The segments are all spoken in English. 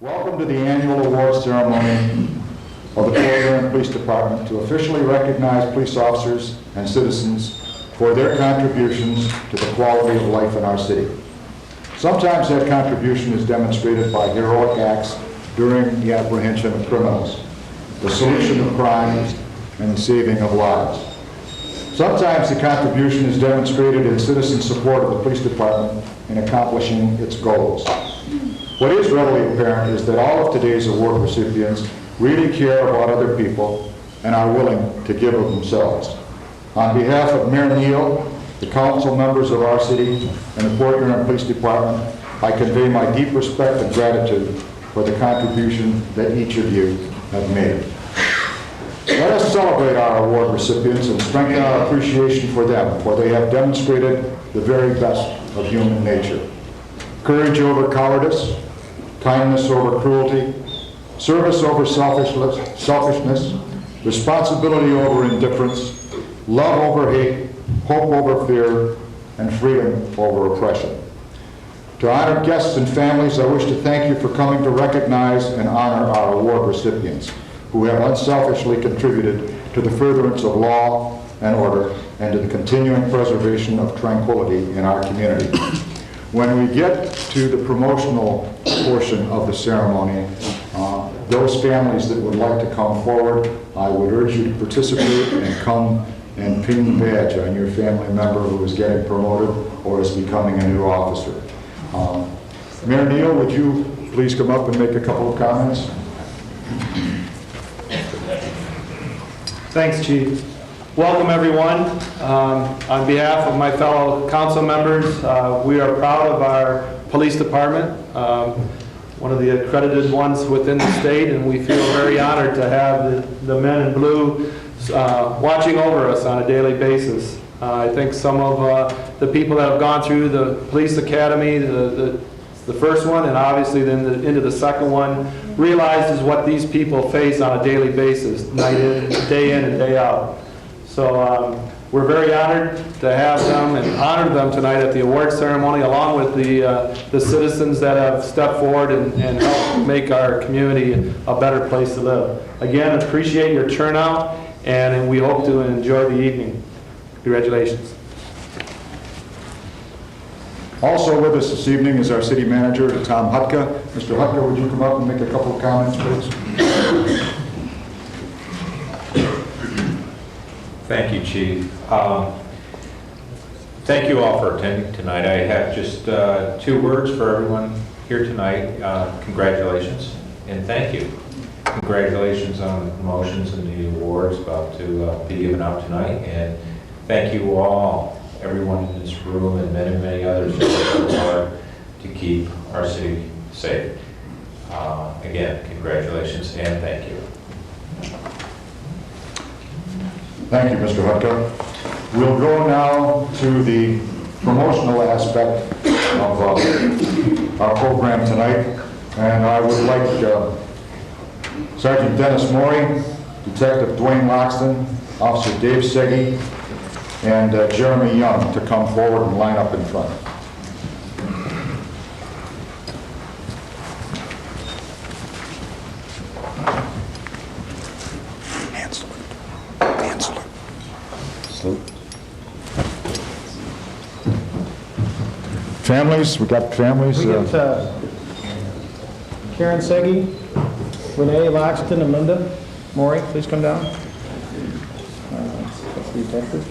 Welcome to the annual award ceremony of the Fort Warren Police Department to officially recognize police officers and citizens for their contributions to the quality of life in our city. Sometimes that contribution is demonstrated by heroic acts during the apprehension of criminals, the solution of crimes, and the saving of lives. Sometimes the contribution is demonstrated in citizen support of the police department in accomplishing its goals. What is readily apparent is that all of today's award recipients really care about other people and are willing to give of themselves. On behalf of Mayor Neal, the council members of our city, and the Fort Warren Police Department, I convey my deep respect and gratitude for the contribution that each of you have made. Let us celebrate our award recipients and strengthen our appreciation for them, for they have demonstrated the very best of human nature. Courage over cowardice, kindness over cruelty, service over selfishness, responsibility over indifference, love over hate, hope over fear, and freedom over oppression. To honored guests and families, I wish to thank you for coming to recognize and honor our award recipients, who have unselfishly contributed to the furtherance of law and order and to the continuing preservation of tranquility in our community. When we get to the promotional portion of the ceremony, those families that would like to come forward, I would urge you to participate and come and pin the badge on your family member who is getting promoted or is becoming a new officer. Mayor Neal, would you please come up and make a couple of comments? Thanks, Chief. Welcome, everyone. On behalf of my fellow council members, we are proud of our police department, one of the accredited ones within the state, and we feel very honored to have the men in blue watching over us on a daily basis. I think some of the people that have gone through the police academy, the first one, and obviously then into the second one, realizes what these people face on a daily basis, day in and day out. So we're very honored to have them and honor them tonight at the award ceremony, along with the citizens that have stepped forward and helped make our community a better place to live. Again, appreciate your turnout, and we hope to enjoy the evening. Congratulations. Also with us this evening is our city manager, Tom Hutka. Mr. Hutka, would you come up and make a couple of comments, please? Thank you, Chief. Thank you all for attending tonight. I have just 2 words for everyone here tonight. Congratulations and thank you. Congratulations on the promotions and the awards about to be given out tonight. And thank you all, everyone in this room and many others who have worked hard to keep our city safe. Again, congratulations and thank you. Thank you, Mr. Hutka. We'll go now to the promotional aspect of our program tonight, and I would like Sergeant Dennis Morey, Detective Dwayne Loxton, Officer Dave Segge, and Jeremy Young to come forward and line up in front. Families, we got families. We get Karen Segge, Renee Loxton, and Linda Morey, please come down. Detective.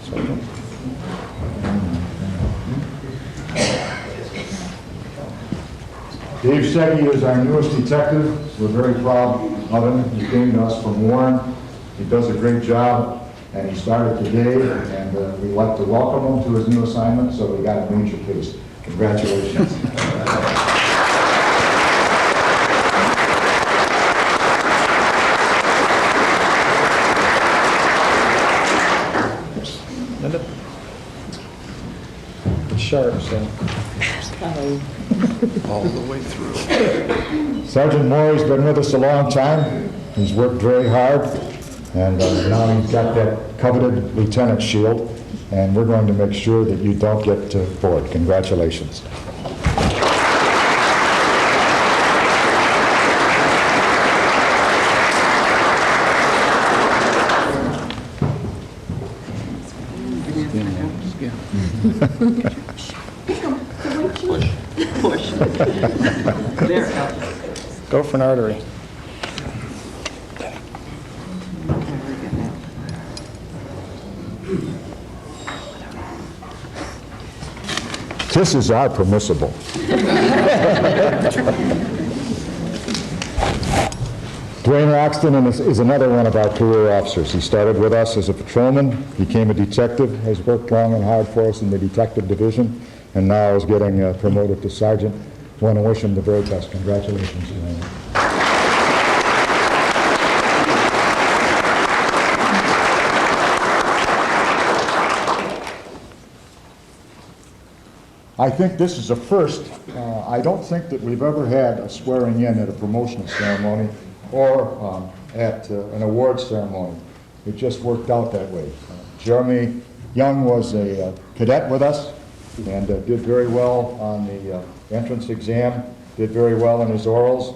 Sergeant. Dave Segge is our newest detective. We're very proud of him. He came to us from Warren. He does a great job. And he started today, and we'd like to welcome him to his new assignment, so we got a major case. Congratulations. Linda? It's sharp, so. All the way through. Sergeant Morey's been with us a long time. He's worked very hard. And now he's got that coveted lieutenant shield, and we're going to make sure that you don't get bored. Congratulations. Go for an artery. Kisses are permissible. Dwayne Roxton is another one of our career officers. He started with us as a patrolman, became a detective, has worked long and hard for us in the detective division, and now is getting promoted to sergeant. I want to wish him the very best. Congratulations, Dwayne. I think this is a first. I don't think that we've ever had a swearing in at a promotional ceremony or at an awards ceremony. It just worked out that way. Jeremy Young was a cadet with us and did very well on the entrance exam, did very well in his orals.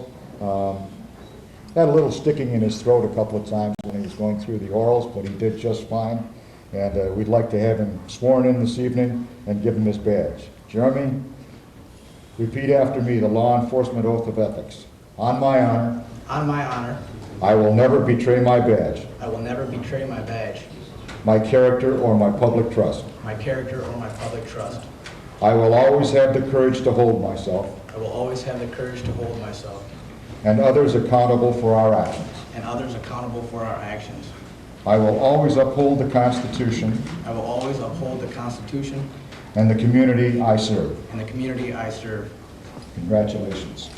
Had a little sticking in his throat a couple of times when he was going through the orals, but he did just fine. And we'd like to have him sworn in this evening and give him his badge. Jeremy, repeat after me the law enforcement oath of ethics. On my honor, I will never betray my badge, I will never betray my badge, my character, or my public trust. my character, or my public trust. I will always have the courage to hold myself I will always have the courage to hold myself and others accountable for our actions. and others accountable for our actions. I will always uphold the Constitution I will always uphold the Constitution and the community I serve. and the community I serve. Congratulations.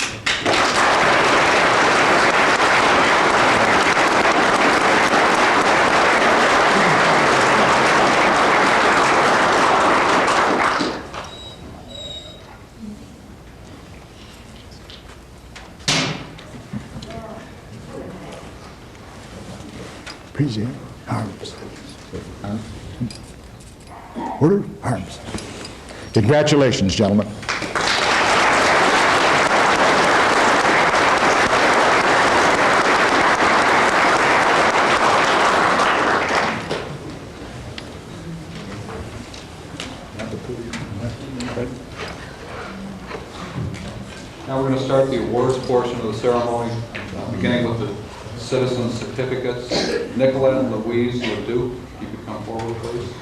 Present arms. Order, arms. Congratulations, gentlemen. Now we're going to start the awards portion of the ceremony, beginning with the citizen certificates. Nicolette and Louise Leduc, you could come forward, please.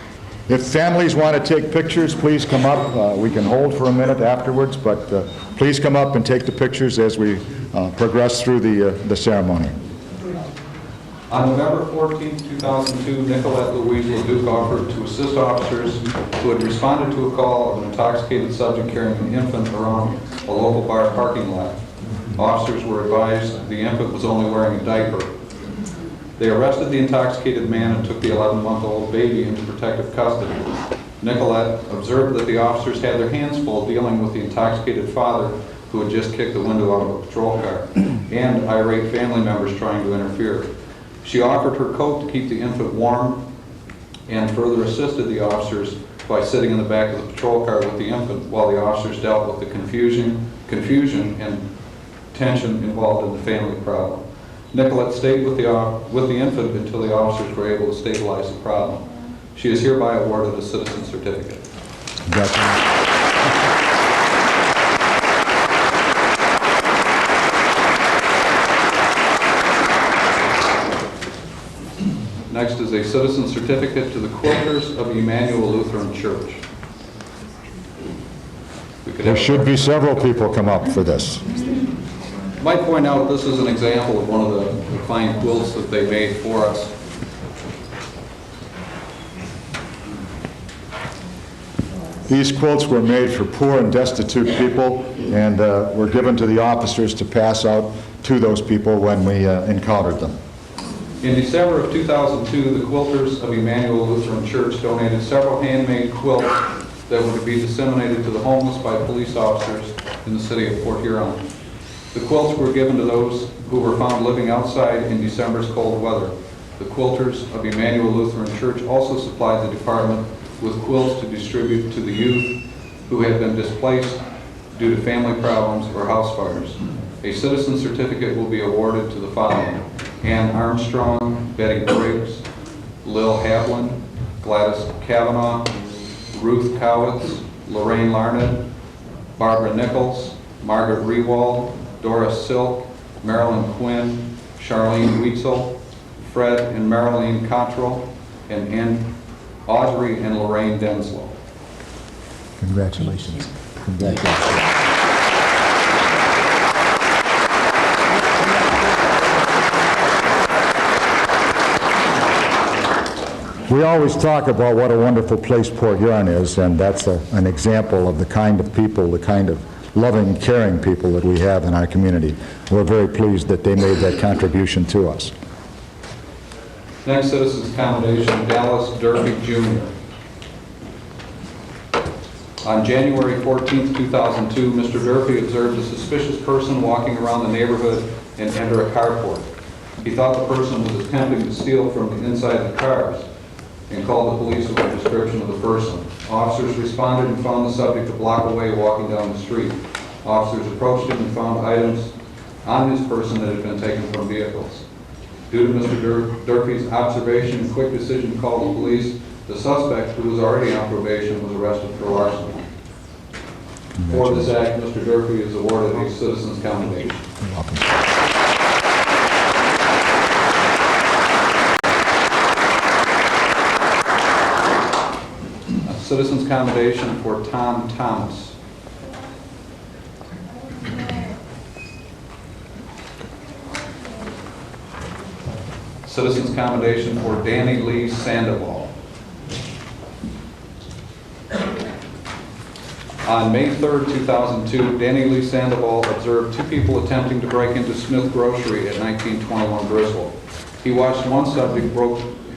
If families want to take pictures, please come up. We can hold for a minute afterwards, but please come up and take the pictures as we progress through the ceremony. On November 14, 2002, Nicolette Louise Leduc offered to assist officers who had responded to a call of an intoxicated subject carrying an infant around a local bar parking lot. Officers were advised the infant was only wearing a diaper. They arrested the intoxicated man and took the 11-month-old baby into protective custody. Nicolette observed that the officers had their hands full dealing with the intoxicated father who had just kicked the window out of a patrol car and irate family members trying to interfere. She offered her coat to keep the infant warm and further assisted the officers by sitting in the back of the patrol car with the infant while the officers dealt with the confusion and tension involved in the family problem. Nicolette stayed with the infant until the officers were able to stabilize the problem. She is hereby awarded a citizen certificate. Congratulations. Next is a citizen certificate to the Quilters of Emmanuel Lutheran Church. There should be several people come up for this. I might point out this is an example of one of the fine quilts that they made for us. These quilts were made for poor and destitute people and were given to the officers to pass out to those people when we encountered them. In December of 2002, the Quilters of Emmanuel Lutheran Church donated several handmade quilts that were to be disseminated to the homeless by police officers in the city of Port Huron. The quilts were given to those who were found living outside in December's cold weather. The Quilters of Emmanuel Lutheran Church also supplied the department with quilts to distribute to the youth who had been displaced due to family problems or house fires. A citizen certificate will be awarded to the following: Ann Armstrong, Betty Briggs, Lil Havlin, Gladys Kavanaugh, Ruth Cowitz, Lorraine Larned, Barbara Nichols, Margaret Rewald, Doris Silk, Marilyn Quinn, Charlene Weitzel, Fred and Marilyn Cottrell, and Audrey and Lorraine Denslow. Congratulations. Congratulations. We always talk about what a wonderful place Port Huron is, and that's an example of the kind of people, the kind of loving, caring people that we have in our community. We're very pleased that they made that contribution to us. Next, Citizens Commendation, Dallas Durfee Jr. On January 14, 2002, Mr. Durfee observed a suspicious person walking around the neighborhood and enter a carport. He thought the person was attempting to steal from inside the cars and called the police with a description of the person. Officers responded and found the subject a block away walking down the street. Officers approached him and found items on his person that had been taken from vehicles. Due to Mr. Durfee's observation and quick decision to call the police, the suspect, who was already on probation, was arrested for larceny. For this act, Mr. Durfee is awarded a Citizens Commendation. You're welcome. A Citizens Commendation for Tom Thomas. Citizens Commendation for Danny Lee Sandoval. On May 3rd, 2002, Danny Lee Sandoval observed two people attempting to break into Smith Grocery at 1921 Griswold. He watched one subject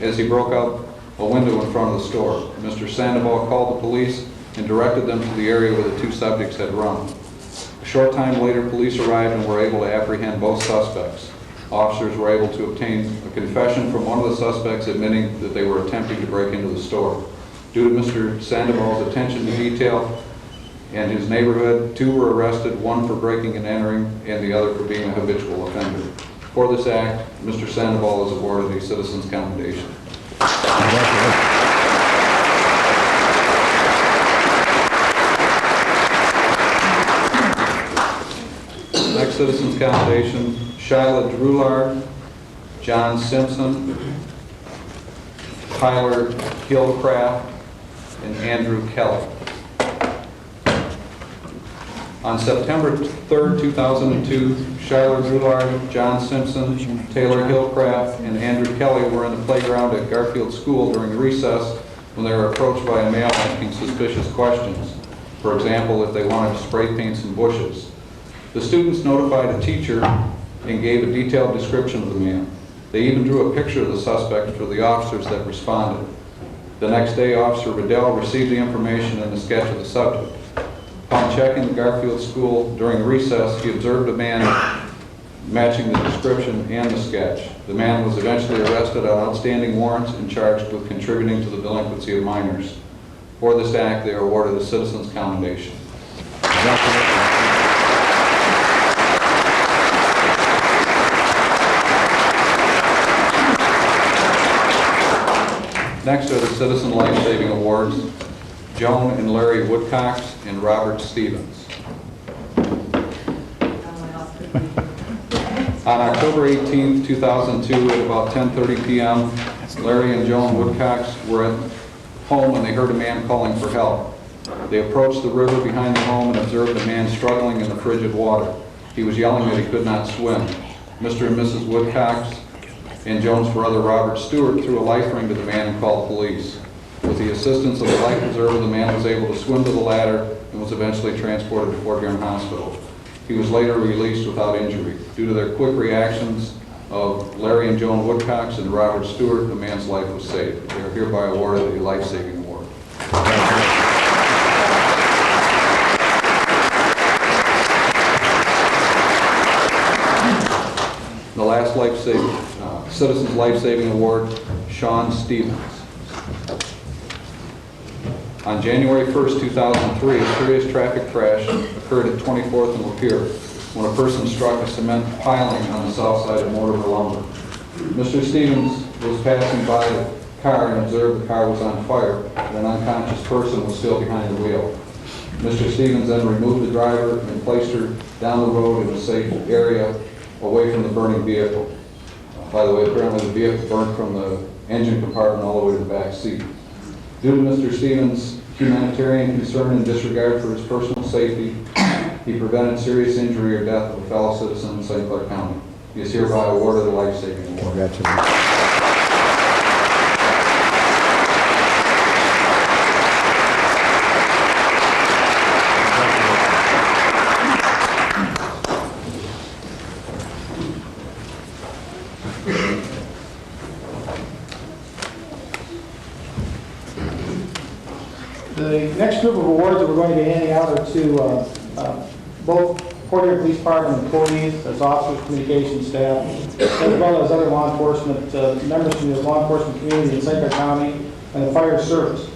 as he broke out a window in front of the store. Mr. Sandoval called the police and directed them to the area where the two subjects had run. A short time later, police arrived and were able to apprehend both suspects. Officers were able to obtain a confession from one of the suspects admitting that they were attempting to break into the store. Due to Mr. Sandoval's attention to detail and his neighborhood, two were arrested, one for breaking and entering and the other for being a habitual offender. For this act, Mr. Sandoval is awarded a Citizens Commendation. Next Citizens Commendation, Shyla Drulard, John Simpson, Tyler Hillcraft, and Andrew Kelly. On September 3rd, 2002, Shyla Drulard, John Simpson, Taylor Hillcraft, and Andrew Kelly were in the playground at Garfield School during recess when they were approached by a male asking suspicious questions. For example, if they wanted to spray paint some bushes. The students notified a teacher and gave a detailed description of the man. They even drew a picture of the suspect for the officers that responded. The next day, Officer Riddell received the information and a sketch of the subject. Upon checking the Garfield School during recess, he observed a man matching the description and the sketch. The man was eventually arrested on outstanding warrants and charged with contributing to the delinquency of minors. For this act, they are awarded a Citizens Commendation. Next are the Citizen Life Saving Awards, Joan and Larry Woodcox and Robert Stevens. On October 18, 2002, at about 10:30 p.m., Larry and Joan Woodcox were at home when they heard a man calling for help. They approached the river behind the home and observed a man struggling in the frigid water. He was yelling that he could not swim. Mr. and Mrs. Woodcox and Joan's brother Robert Stewart threw a life ring to the man and called police. With the assistance of the life preserver, the man was able to swim to the ladder and was eventually transported to Fort Huron Hospital. He was later released without injury. Due to their quick reactions of Larry and Joan Woodcox and Robert Stewart, the man's life was saved. They are hereby awarded a life-saving award. The last Citizens Life-Saving Award, Sean Stevens. On January 1st, 2003, a serious traffic crash occurred at 24th and Lapeer when a person struck a cement piling on the south side of Mortimer Lumber. Mr. Stevens was passing by car and observed the car was on fire and an unconscious person was still behind the wheel. Mr. Stevens then removed the driver and placed her down the road in a safe area away from the burning vehicle. By the way, apparently the vehicle burned from the engine compartment all the way to the back seat. Due to Mr. Stevens' humanitarian concern and disregard for his personal safety, he prevented serious injury or death of a fellow citizen in St. Clair County. He is hereby awarded the life-saving award. Congratulations. The next group of awards that we're going to be handing out are to both Port Huron Police Department employees, as officers, communications staff, as well as other law enforcement members from the law enforcement community in St. Clair County and the fire service.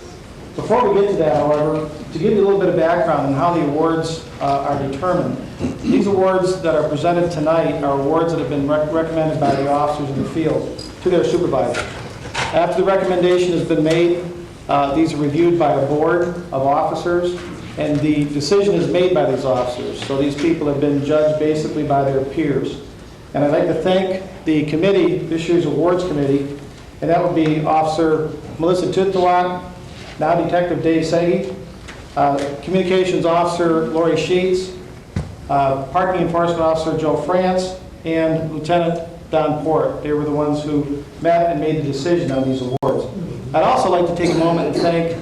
Before we get to that, however, to give you a little bit of background on how the awards are determined, these awards that are presented tonight are awards that have been recommended by the officers in the field to their supervisors. After the recommendation has been made, these are reviewed by a board of officers, and the decision is made by these officers. So these people have been judged basically by their peers. And I'd like to thank the committee, this year's awards committee, and that would be Officer Melissa Tutawat, now Detective Dave Segi, Communications Officer Lori Sheets, Parking Enforcement Officer Joe France, and Lieutenant Don Port. They were the ones who met and made the decision on these awards. I'd also like to take a moment and thank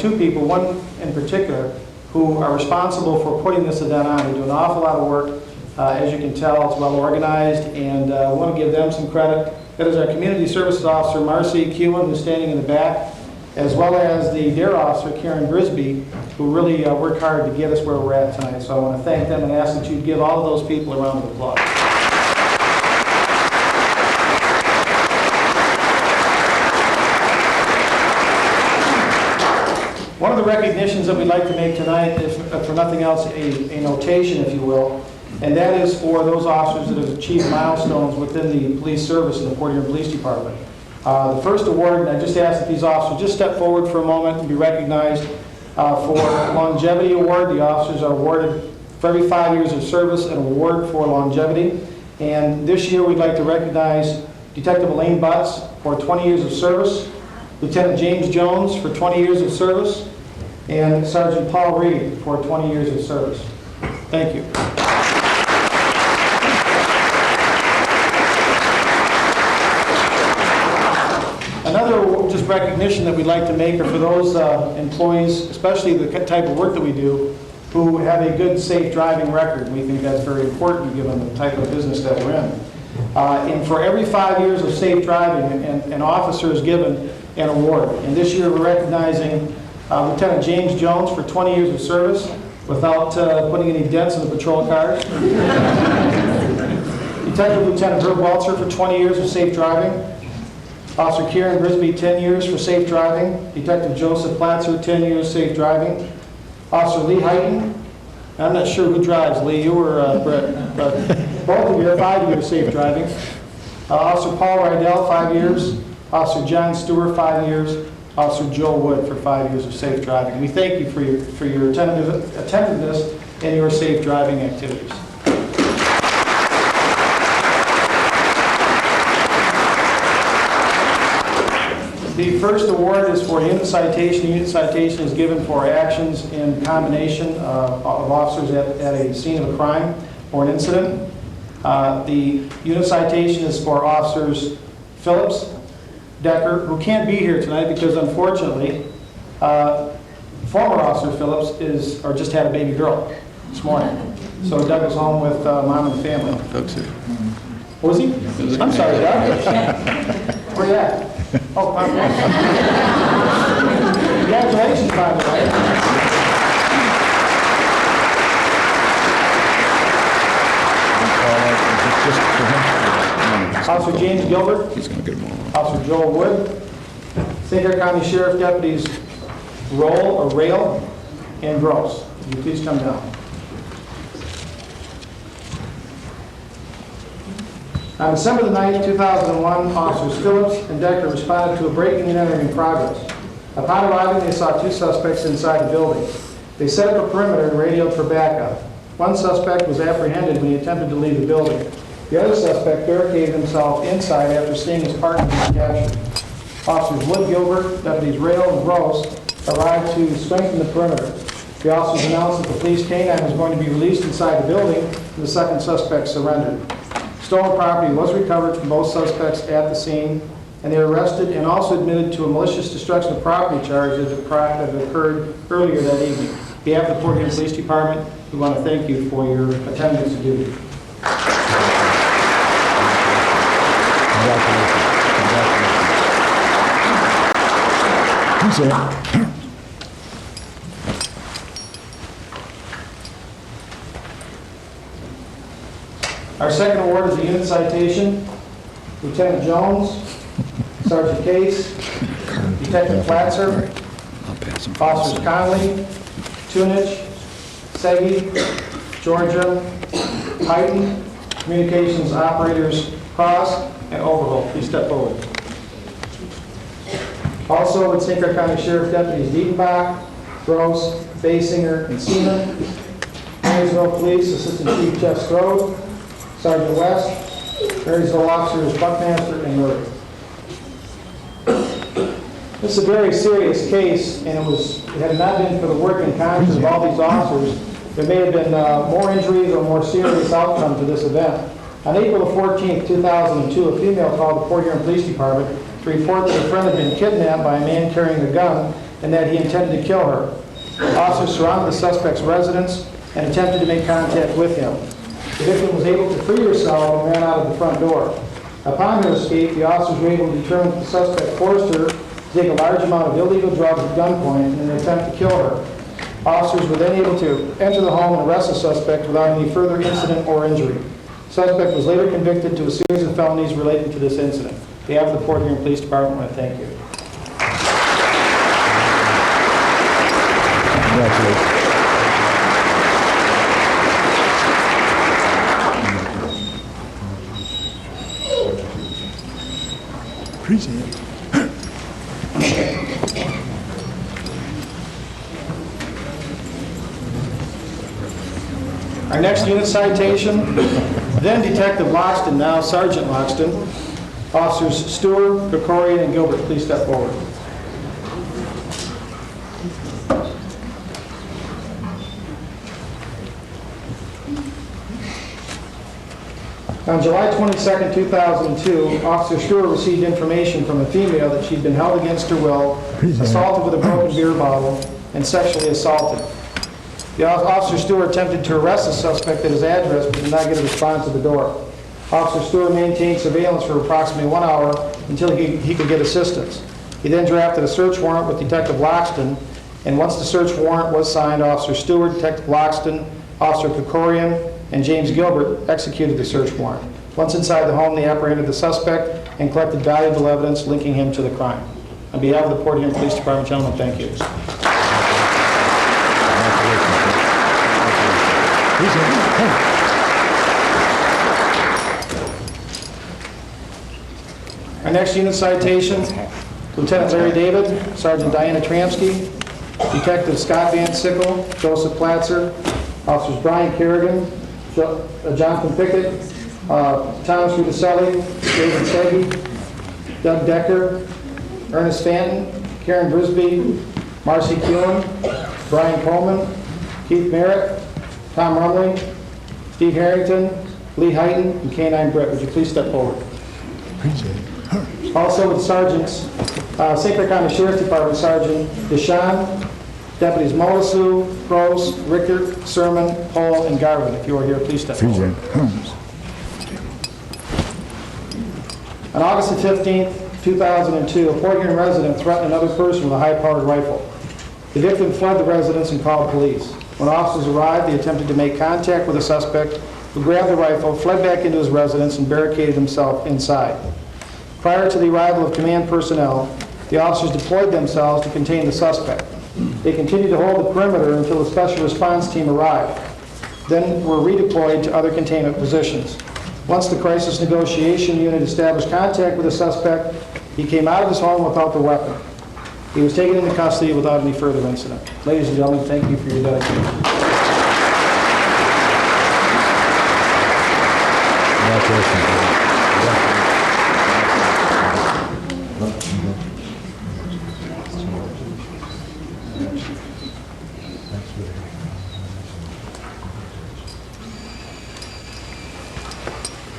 two people, one in particular, who are responsible for putting this event on. They do an awful lot of work. As you can tell, it's well organized, and I want to give them some credit. That is our Community Services Officer, Marcy Kewen, who's standing in the back, as well as the DARE Officer, Karen Brisby, who really worked hard to get us where we're at tonight. So I want to thank them and ask that you give all of those people a round of applause. One of the recognitions that we'd like to make tonight is, for nothing else, a notation, if you will, and that is for those officers that have achieved milestones within the police service in the Port Huron Police Department. The first award, and I just ask that these officers just step forward for a moment and be recognized for Longevity Award. The officers are awarded for every 5 years of service an award for longevity. And this year we'd like to recognize Detective Elaine Butts for 20 years of service, Lieutenant James Jones for 20 years of service, and Sergeant Paul Reed for 20 years of service. Thank you. Another just recognition that we'd like to make are for those employees, especially the type of work that we do, who have a good safe driving record. We think that's very important given the type of business that we're in. And for every 5 years of safe driving, an officer is given an award. And this year we're recognizing Lieutenant James Jones for 20 years of service without putting any dents in the patrol cars. Detective Lieutenant Herb Waltzer for 20 years of safe driving. Officer Karen Brisby, 10 years for safe driving. Detective Joseph Platzer, 10 years safe driving. Officer Lee Heighton, I'm not sure who drives, Lee, you or Brett, but both of you are 5 years safe driving. Officer Paul Rydell, 5 years. Officer John Stewart, 5 years. Officer Joe Wood for 5 years of safe driving. We thank you for your attentiveness and your safe driving activities. The first award is for unit citation. Unit citation is given for actions in combination of officers at a scene of a crime or an incident. The unit citation is for officers Phillips, Decker, who can't be here tonight because unfortunately, former Officer Phillips just had a baby girl this morning. So Doug is home with mom and family. Doug's here. Was he? I'm sorry, Doug. Where you at? Oh, congratulations, by the way. Officer James Gilbert. He's going to get them all. Officer Joel Wood. St. Clair County Sheriff Deputies Rail, and Gross. Will you please come down? On December the 9th, 2001, Officers Phillips and Decker responded to a breaking and entering in progress. Upon arriving, they saw two suspects inside the building. They set up a perimeter and radioed for backup. One suspect was apprehended when he attempted to leave the building. The other suspect barricaded himself inside after seeing his partner be captured. Officers Wood, Gilbert, Deputies Rail and Gross arrived to strengthen the perimeter. The officers announced that the police canine was going to be released inside the building, and the second suspect surrendered. Stolen property was recovered from both suspects at the scene, and they were arrested and also admitted to a malicious destruction of property charge that occurred earlier that evening. On behalf of the Port Huron Police Department, we want to thank you for your attendance to duty. Congratulations. Our second award is a unit citation. Lieutenant Jones, Sergeant Case, Detective Platzer, Officers Conley, Tunich, Segi, Georgia, Hyten, Communications Operators Cross, and Overholt. Please step forward. Also with St. Clair County Sheriff Deputies Dietenbach, Gross, Basinger, and Seaman. Marysville Police Assistant Chief Jeff Strode, Sergeant West, Marysville Officers Buckmaster, and Murray. This is a very serious case, and had it not been for the work and conscience of all these officers, there may have been more injuries or more serious outcome to this event. On April 14, 2002, a female called the Port Huron Police Department to report that a friend had been kidnapped by a man carrying a gun and that he intended to kill her. Officers surrounded the suspect's residence and attempted to make contact with him. The victim was able to free herself and ran out of the front door. Upon her escape, the officers were able to determine that the suspect forced her to take a large amount of illegal drugs at gunpoint in an attempt to kill her. Officers were then able to enter the home and arrest the suspect without any further incident or injury. The suspect was later convicted to a series of felonies related to this incident. On behalf of the Port Huron Police Department, I want to thank you. Congratulations. Appreciate it. Our next unit citation, then Detective Loxton, now Sergeant Loxton. Officers Stewart, Krikorian, and Gilbert, please step forward. On July 22, 2002, Officer Stewart received information from a female that she'd been held against her will, assaulted with a broken beer bottle, and sexually assaulted. The Officer Stewart attempted to arrest the suspect at his address, but did not get a response at the door. Officer Stewart maintained surveillance for approximately 1 hour until he could get assistance. He then drafted a search warrant with Detective Loxton, and once the search warrant was signed, Officer Stewart, Detective Loxton, Officer Krikorian, and James Gilbert executed the search warrant. Once inside the home, they apprehended the suspect and collected valuable evidence linking him to the crime. On behalf of the Port Huron Police Department, gentlemen, thank you. Our next unit citation, Lieutenant Larry David, Sergeant Diana Tramsky, Detective Scott Van Sickle, Joseph Platzer, Officers Brian Kerrigan, Jonathan Pickett, Thomas Rudicelli, David Segi, Doug Decker, Ernest Stanton, Karen Brisby, Marcy Keelan, Brian Coleman, Keith Merritt, Tom Rumley, Steve Harrington, Lee Hyten, and K-9 Brett. Would you please step forward? Also with Sergeants, St. Clair County Sheriff's Department Sergeant Deshawn, Deputies Molisu, Gross, Rickert, Sermon, Hall, and Garvin. If you are here, please step forward. On August the 15th, 2002, a Port Huron resident threatened another person with a high-powered rifle. The victim fled the residence and called police. When officers arrived, they attempted to make contact with the suspect, who grabbed the rifle, fled back into his residence, and barricaded himself inside. Prior to the arrival of command personnel, the officers deployed themselves to contain the suspect. They continued to hold the perimeter until the special response team arrived, then were redeployed to other containment positions. Once the crisis negotiation unit established contact with the suspect, he came out of his home without the weapon. He was taken into custody without any further incident. Ladies and gentlemen, thank you for your dedication.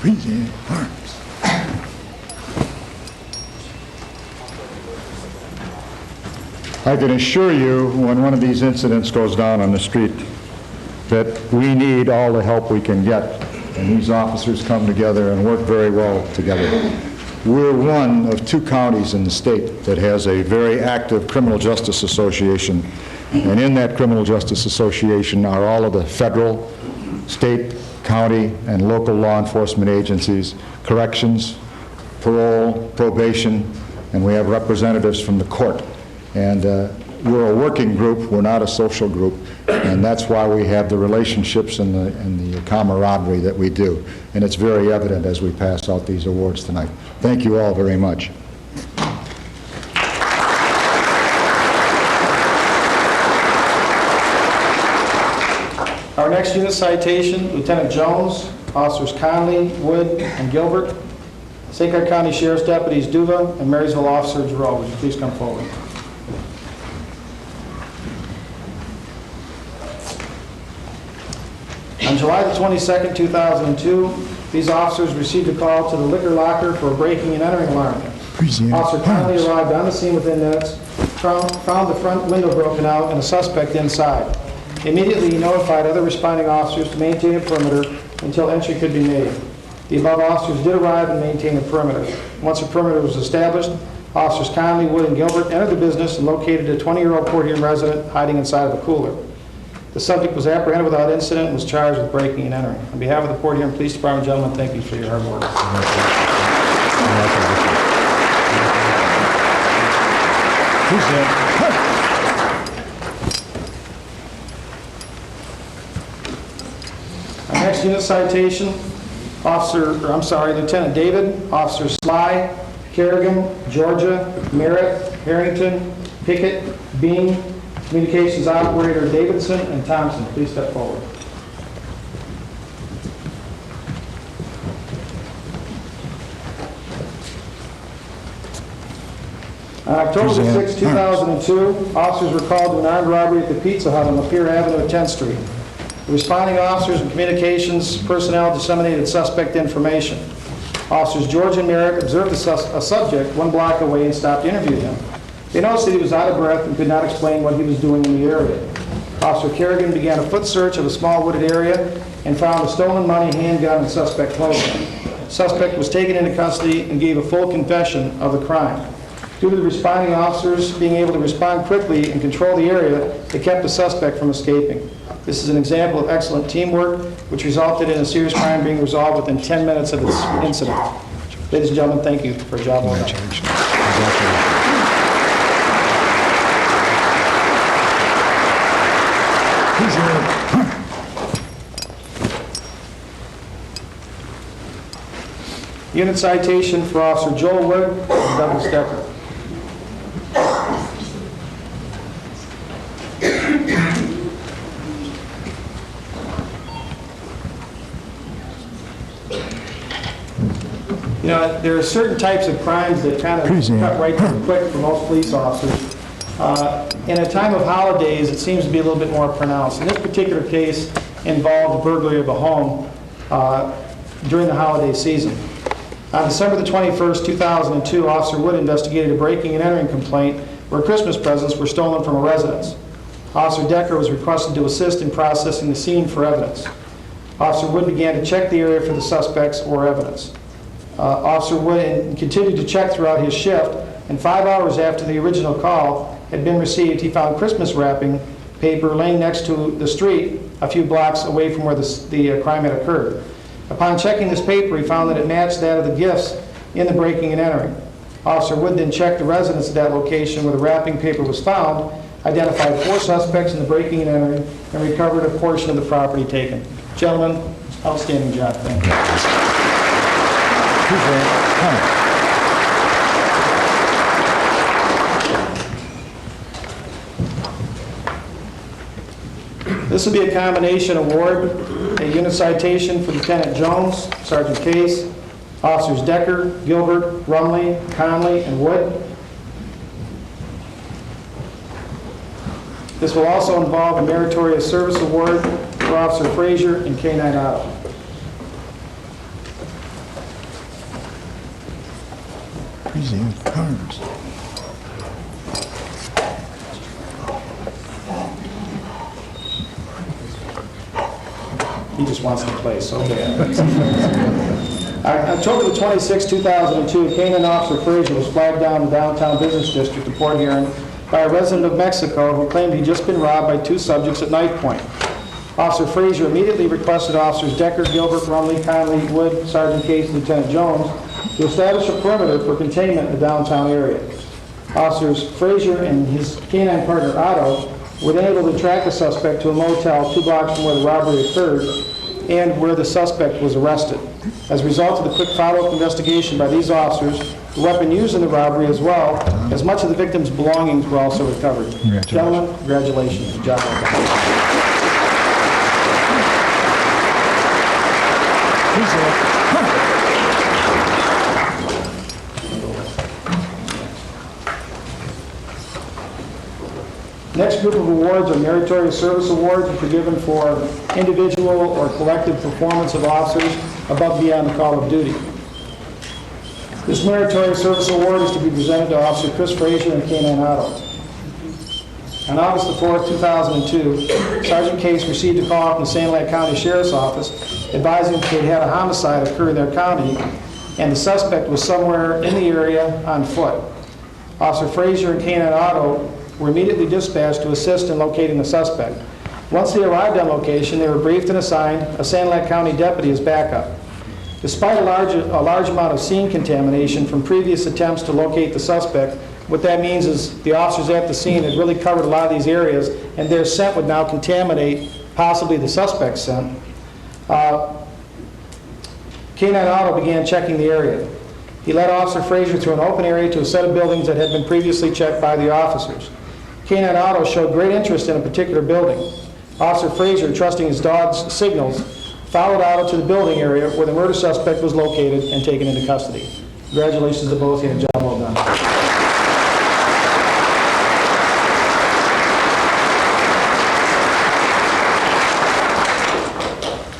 Present arms. I can assure you, when one of these incidents goes down on the street, that we need all the help we can get, and these officers come together and work very well together. We're one of 2 counties in the state that has a very active criminal justice association, and in that criminal justice association are all of the federal, state, county, and local law enforcement agencies, corrections, parole, probation, and we have representatives from the court. And we're a working group, we're not a social group, and that's why we have the relationships and the camaraderie that we do. And it's very evident as we pass out these awards tonight. Thank you all very much. Our next unit citation, Lieutenant Jones, Officers Conley, Wood, and Gilbert, St. Clair County Sheriff's Deputies Duva and Marysville Officer Giroux. Would you please come forward? On July the 22nd, 2002, these officers received a call to the liquor locker for a breaking and entering alarm. Present Officer Conley arms. arrived on the scene within minutes, found the front window broken out and a suspect inside. Immediately, he notified other responding officers to maintain a perimeter until entry could be made. The above officers did arrive and maintain a perimeter. Once a perimeter was established, Officers Conley, Wood, and Gilbert entered the business and located a 20-year-old Port Huron resident hiding inside of a cooler. The subject was apprehended without incident and was charged with breaking and entering. On behalf of the Port Huron Police Department, gentlemen, thank you for your hard work. Present. Our next unit citation, Lieutenant David, Officers Sly, Kerrigan, Georgia, Merritt, Harrington, Pickett, Bean, Communications Operator Davidson, and Thompson. Please step forward. On October Present 6, 2002, officers were called to an armed robbery at the Pizza Hut on Lapeer Avenue at 10th Street. The responding officers and communications personnel disseminated suspect information. Officers George and Merritt observed a subject 1 block away and stopped to interview him. They noticed that he was out of breath and could not explain what he was doing in the area. Officer Kerrigan began a foot search of a small wooded area and found a stolen money, handgun, and suspect clothing. Suspect was taken into custody and gave a full confession of the crime. Due to the responding officers being able to respond quickly and control the area, they kept the suspect from escaping. This is an example of excellent teamwork, which resulted in a serious crime being resolved within 10 minutes of this incident. Ladies and gentlemen, thank you for a job well done. Congratulations. Present arms. Unit citation for Officer Joel Wood and Douglas Decker. You know, there are certain types of crimes that kind of Present. cut right to the quick for most police officers. In a time of holidays, it seems to be a little bit more pronounced. In this particular case, involved burglary of a home during the holiday season. On December the 21st, 2002, Officer Wood investigated a breaking and entering complaint where Christmas presents were stolen from a residence. Officer Decker was requested to assist in processing the scene for evidence. Officer Wood began to check the area for the suspects or evidence. Officer Wood continued to check throughout his shift, and 5 hours after the original call had been received, he found Christmas wrapping paper laying next to the street a few blocks away from where the crime had occurred. Upon checking this paper, he found that it matched that of the gifts in the breaking and entering. Officer Wood then checked the residence at that location where the wrapping paper was found, identified 4 suspects in the breaking and entering, and recovered a portion of the property taken. Gentlemen, outstanding job. Thank you. Present. Come. This will be a combination award, a unit citation for Lieutenant Jones, Sergeant Case, Officers Decker, Gilbert, Rumley, Conley, and Wood. This will also involve a meritorious service award for Officer Frazier and K-9 Auto. Present cards. He just wants to play so bad. October the 26th, 2002, K-9 Officer Frazier was flagged down in the downtown business district of Port Huron by a resident of Mexico who claimed he'd just been robbed by two subjects at knife point. Officer Frazier immediately requested Officers Decker, Gilbert, Rumley, Conley, Wood, Sergeant Case, and Lieutenant Jones to establish a perimeter for containment in the downtown area. Officers Frazier and his K-9 partner Otto were then able to track the suspect to a motel 2 blocks from where the robbery occurred and where the suspect was arrested. As a result of the quick follow-up investigation by these officers, the weapon used in the robbery as well as much of the victim's belongings were also recovered. Gentlemen, congratulations. Good job. Present. Next group of awards are meritorious service awards, which are given for individual or collective performance of officers above and beyond the call of duty. This meritorious service award is to be presented to Officer Chris Frazier and K-9 Auto. On August the 4th, 2002, Sergeant Case received a call from the Sanilac County Sheriff's Office advising that they'd had a homicide occur in their county and the suspect was somewhere in the area on foot. Officer Frazier and K-9 Auto were immediately dispatched to assist in locating the suspect. Once they arrived on location, they were briefed and assigned a Sanilac County deputy as backup. Despite a large amount of scene contamination from previous attempts to locate the suspect, what that means is the officers at the scene had really covered a lot of these areas, and their scent would now contaminate possibly the suspect's scent. K-9 Auto began checking the area. He led Officer Frazier through an open area to a set of buildings that had been previously checked by the officers. K-9 Auto showed great interest in a particular building. Officer Frazier, trusting his dog's signals, followed Auto to the building area where the murder suspect was located and taken into custody. Congratulations to both of you and a job well done.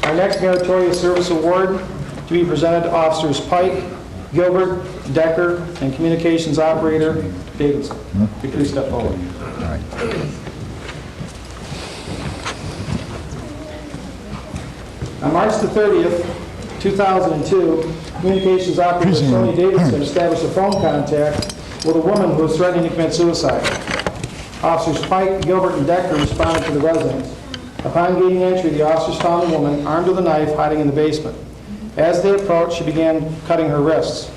Our next meritorious service award to be presented to Officers Pike, Gilbert, Decker, and Communications Operator Davidson. Could you please step forward? On March the 30th, 2002, Communications Operator Sonia Davidson established a phone contact with a woman who was threatening to commit suicide. Officers Pike, Gilbert, and Decker responded to the residence. Upon gaining entry, the officers found the woman armed with a knife hiding in the basement. As they approached, she began cutting her wrists.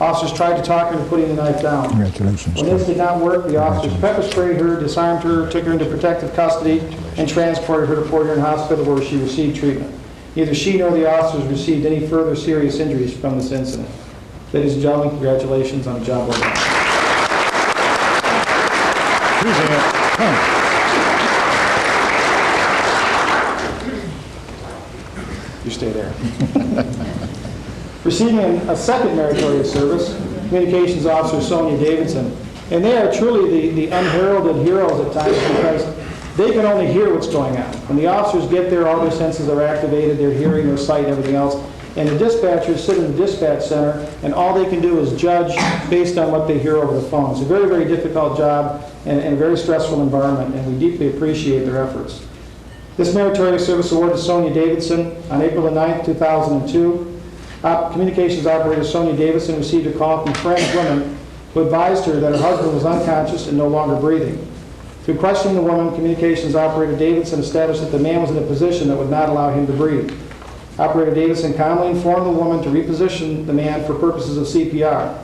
Officers tried to talk her into putting the knife down. Congratulations. When this did not work, the officers pepper sprayed her, disarmed her, took her into protective custody, and transported her to Port Huron Hospital where she received treatment. Neither she nor the officers received any further serious injuries from this incident. Ladies and gentlemen, congratulations on a job well done. You stay there. Receiving a second meritorious service, Communications Officer Sonia Davidson. And they are truly the unheralded heroes at times because they can only hear what's going on. When the officers get there, all their senses are activated, their hearing, their sight, everything else. And the dispatchers sit in the dispatch center, and all they can do is judge based on what they hear over the phone. It's a very, very difficult job and a very stressful environment, and we deeply appreciate their efforts. This meritorious service award to Sonia Davidson on April the 9th, 2002. Communications Operator Sonia Davidson received a call from a French woman who advised her that her husband was unconscious and no longer breathing. Through questioning the woman, Communications Operator Davidson established that the man was in a position that would not allow him to breathe. Operator Davidson calmly informed the woman to reposition the man for purposes of CPR.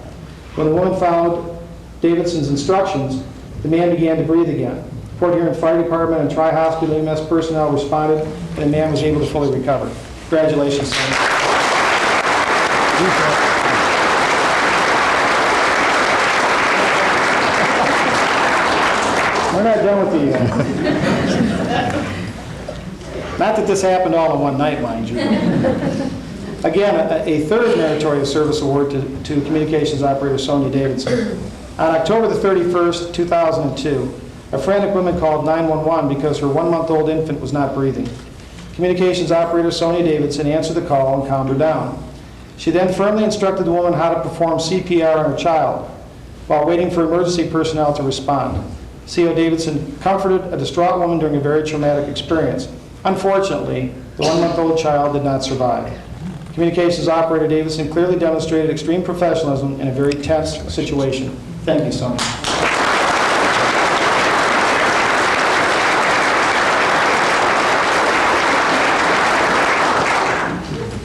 When the woman followed Davidson's instructions, the man began to breathe again. Port Huron Fire Department and Tri-Hospital EMS personnel responded, and the man was able to fully recover. Congratulations, son. done with the, not that this happened all in one night, mind you. Again, a third meritorious service award to communications operator Sonia Davidson. On October the 31st, 2002, a frantic woman called 911 because her 1-month-old infant was not breathing. Communications operator Sonia Davidson answered the call and calmed her down. She then firmly instructed the woman how to perform CPR on her child while waiting for emergency personnel to respond. CO Davidson comforted a distraught woman during a very traumatic experience. Unfortunately, the 1-month-old child did not survive. Communications operator Davidson clearly demonstrated extreme professionalism in a very tense situation. Thank you, Sonia.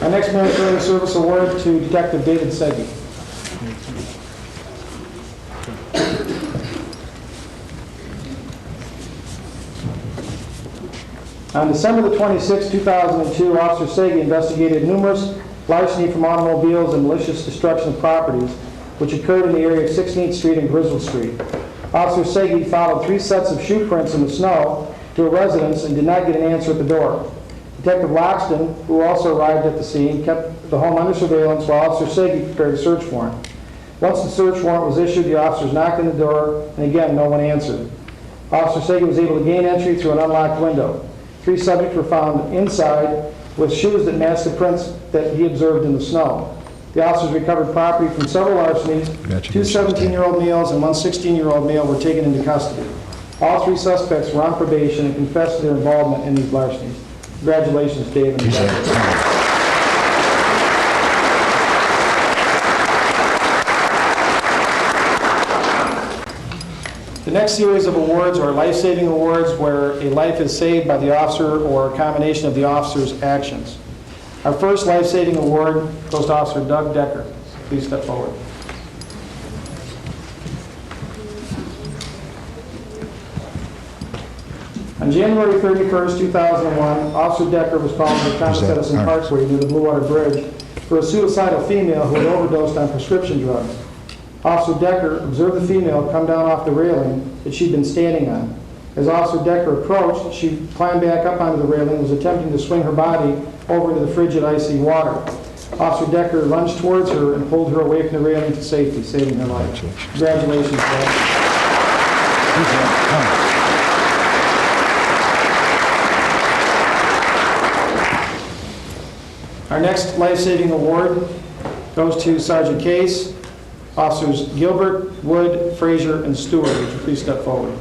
Our next meritorious service award to Detective David Segge. On December the 26th, 2002, Officer Segge investigated numerous larceny from automobiles and malicious destruction of properties which occurred in the area of 16th Street and Griswold Street. Officer Segge followed 3 sets of shoe prints in the snow to a residence and did not get an answer at the door. Detective Loxton, who also arrived at the scene, kept the home under surveillance while Officer Segge prepared a search warrant. Once the search warrant was issued, the officers knocked on the door, and again, no one answered. Officer Segge was able to gain entry through an unlocked window. 3 subjects were found inside with shoes that matched the prints that he observed in the snow. The officers recovered property from several larcenies. 2 17-year-old males and 1 16-year-old male were taken into custody. All 3 suspects were on probation and confessed to their involvement in these larcenies. Congratulations, David. The next series of awards are life-saving awards where a life is saved by the officer or a combination of the officer's actions. Our first life-saving award goes to Officer Doug Decker. Please step forward. On January 31st, 2001, Officer Decker was called to Thomas Edison Parkway near the Blue Water Bridge for a suicidal female who had overdosed on prescription drugs. Officer Decker observed the female come down off the railing that she'd been standing on. As Officer Decker approached, she climbed back up onto the railing and was attempting to swing her body over into the frigid, icy water. Officer Decker lunged towards her and pulled her away from the railing to safety, saving her life. Congratulations, Dad. Our next life-saving award goes to Sergeant Case, Officers Gilbert, Wood, Frazier, and Stewart. Would you please step forward?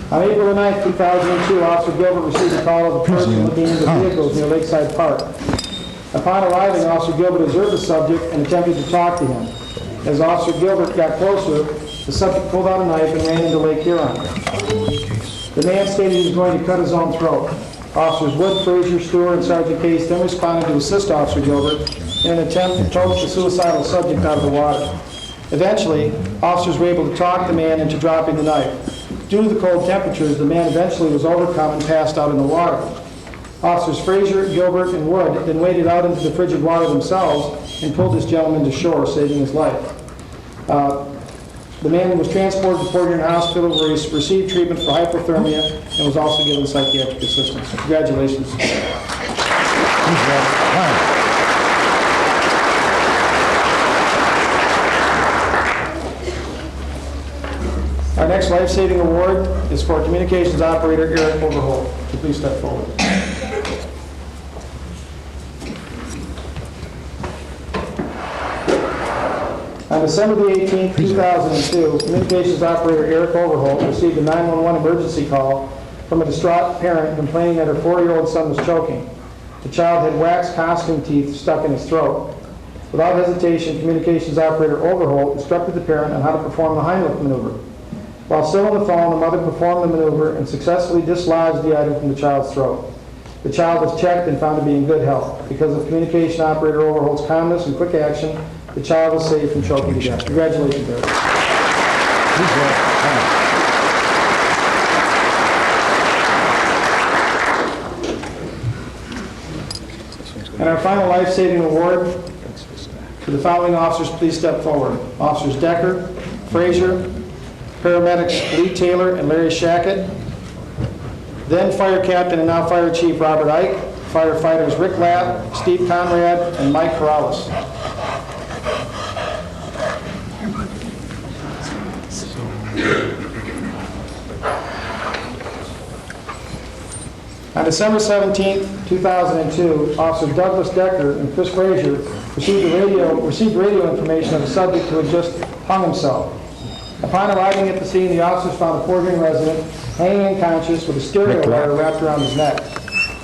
On April 9, 2002, Officer Gilbert received a call of a person looking into vehicles near Lakeside Park. Upon arriving, Officer Gilbert observed the subject and attempted to talk to him. As Officer Gilbert got closer, the subject pulled out a knife and ran into Lake Huron. The man stated he was going to cut his own throat. Officers Wood, Frazier, Stewart, and Sergeant Case then responded to assist Officer Gilbert in an attempt to tow the suicidal subject out of the water. Eventually, officers were able to talk the man into dropping the knife. Due to the cold temperatures, the man eventually was overcome and passed out in the water. Officers Frazier, Gilbert, and Wood then waded out into the frigid water themselves and pulled this gentleman to shore, saving his life. The man was transported to Port Huron Hospital where he received treatment for hypothermia and was also given psychiatric assistance. Congratulations. Our next life-saving award is for Communications Operator Eric Overholt. Would you please step forward? On December the 18th, 2002, Communications Operator Eric Overholt received a 911 emergency call from a distraught parent complaining that her 4-year-old son was choking. The child had wax costume teeth stuck in his throat. Without hesitation, Communications Operator Overholt instructed the parent on how to perform the Heimlich maneuver. While still on the phone, the mother performed the maneuver and successfully dislodged the item from the child's throat. The child was checked and found to be in good health. Because of Communication Operator Overholt's calmness and quick action, the child was saved from choking to death. Congratulations, Eric. And our final life-saving award to the following officers, please step forward. Officers Decker, Frazier, paramedics Lee Taylor and Larry Shackett, then Fire Captain and now Fire Chief Robert Ike, firefighters Rick Lapp, Steve Conrad, and Mike Corrales. On December 17, 2002, Officer Douglas Decker and Chris Frazier received radio information of a subject who had just hung himself. Upon arriving at the scene, the officers found a Fort Greene resident hanging unconscious with a stereo wire wrapped around his neck.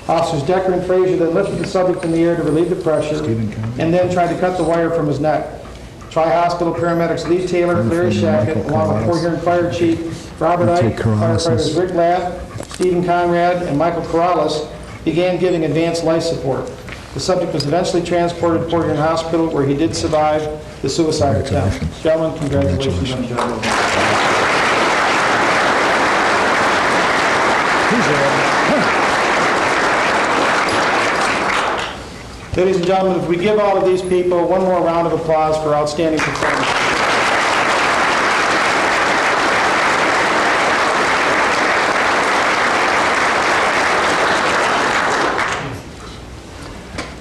Officers Decker and Frazier then lifted the subject in the air to relieve the pressure and then tried to cut the wire from his neck. Tri-hospital paramedics Lee Taylor, Larry Shackett, along with Fort Greene Fire Chief Robert Ike, firefighters Rick Lapp, Stephen Conrad, and Michael Corrales began giving advanced life support. The subject was eventually transported to Fort Greene Hospital, where he did survive the suicide attempt. Gentlemen, congratulations on the job. Ladies and gentlemen, if we give all of these people one more round of applause for outstanding performance.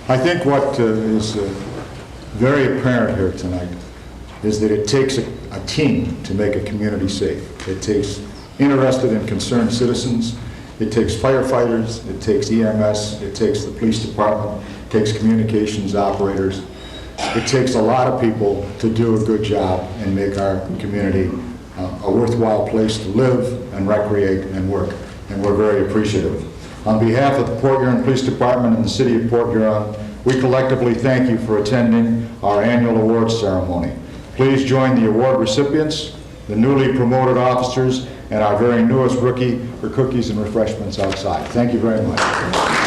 I think what is very apparent here tonight is that it takes a team to make a community safe. It takes interested and concerned citizens, it takes firefighters, it takes EMS, it takes the police department, it takes communications operators. It takes a lot of people to do a good job and make our community a worthwhile place to live and recreate and work, and we're very appreciative. On behalf of the Port Huron Police Department and the City of Port Huron, we collectively thank you for attending our annual awards ceremony. Please join the award recipients, the newly promoted officers, and our very newest rookie for cookies and refreshments outside. Thank you very much.